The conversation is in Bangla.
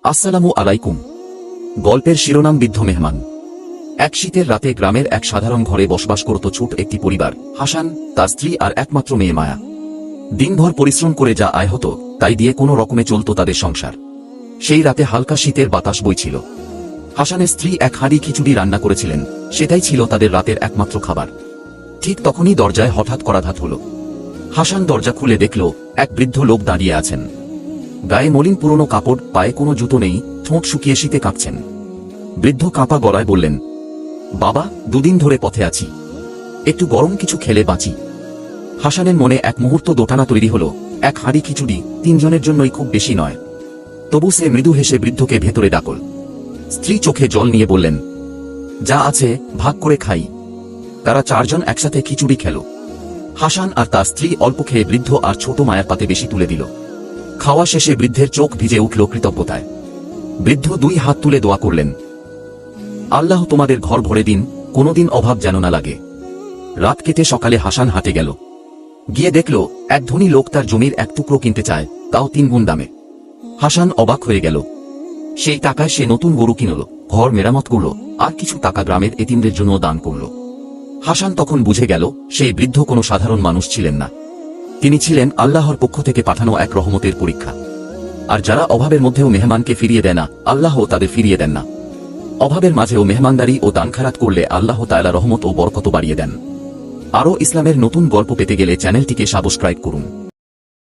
আসসালামু আলাইকুম। গল্পের শিরোনাম বৃদ্ধ মেহমান। এক শীতের রাতে গ্রামের এক সাধারণ ঘরে বসবাস করত ছোট একটি পরিবার, হাসান, তার স্ত্রী আর একমাত্র মেয়ে মায়া। দিনভর পরিশ্রম করে যা আয় হতো তাই দিয়ে কোনো রকমে চলত তাদের সংসার। সেই রাতে হালকা শীতের বাতাস বইছিল। হাসানের স্ত্রী এক হাঁড়ি খিচুড়ি রান্না করেছিলেন, সেটাই ছিল তাদের রাতের একমাত্র খাবার। ঠিক তখনই দরজায় হঠাৎ করাঘাত হল। হাসান দরজা খুলে দেখল এক বৃদ্ধ লোক দাঁড়িয়ে আছেন। গায়ে মলিন পুরনো কাপড়, পায়ে কোনো জুতো নেই, ঠোঁট শুকিয়ে শীতে কাঁপছেন। বৃদ্ধ কাঁপা গলায় বললেন, বাবা, দুদিন ধরে পথে আছি, একটু গরম কিছু খেলে বাঁচি। হাসানের মনে এক মুহূর্ত দোটানা তৈরি হল। এক হাঁড়ি খিচুড়ি, তিনজনের জন্যই খুব বেশি নয়। তবু সে মৃদু হেসে বৃদ্ধকে ভেতরে ডাকল। স্ত্রী চোখে জল নিয়ে বললেন, যা আছে ভাগ করে খাই। তারা চারজন একসাথে খিচুড়ি খেল। হাসান আর তার স্ত্রী অল্প খেয়ে বৃদ্ধ আর ছোট মায়ের পাতে বেশি তুলে দিল। খাওয়া শেষে বৃদ্ধের চোখ ভিজে উঠল কৃতজ্ঞতায়। বৃদ্ধ দুই হাত তুলে দোয়া করলেন, আল্লাহ তোমাদের ঘর ভরে দিন, কোনোদিন অভাব যেন না লাগে। রাত কেটে সকালে হাসান হাটে গেল। গিয়ে দেখল এক ধনী লোক তার জমির এক টুকরো কিনতে চায়, তাও 3 গুণ দামে। হাসান অবাক হয়ে গেল। সেই টাকায় সে নতুন গরু কিনল, ঘর মেরামত করল, আর কিছু টাকা গ্রামের এতিমদের জন্য দান করল। হাসান তখন বুঝে গেল সেই বৃদ্ধ কোনো সাধারণ মানুষ ছিলেন না। তিনি ছিলেন আল্লাহর পক্ষ থেকে পাঠানো এক রহমতের পরীক্ষা। আর যারা অভাবের মধ্যেও মেহমানকে ফিরিয়ে দেয় না, আল্লাহ তাদের ফিরিয়ে দেন না। অভাবের মাঝেও মেহমানদারি ও দান খারাত করলে আল্লাহ তাআলা রহমত ও বরকত বাড়িয়ে দেন। আরও ইসলামের নতুন গল্প পেতে গেলে চ্যানেলটিকে সাবস্ক্রাইব করুন।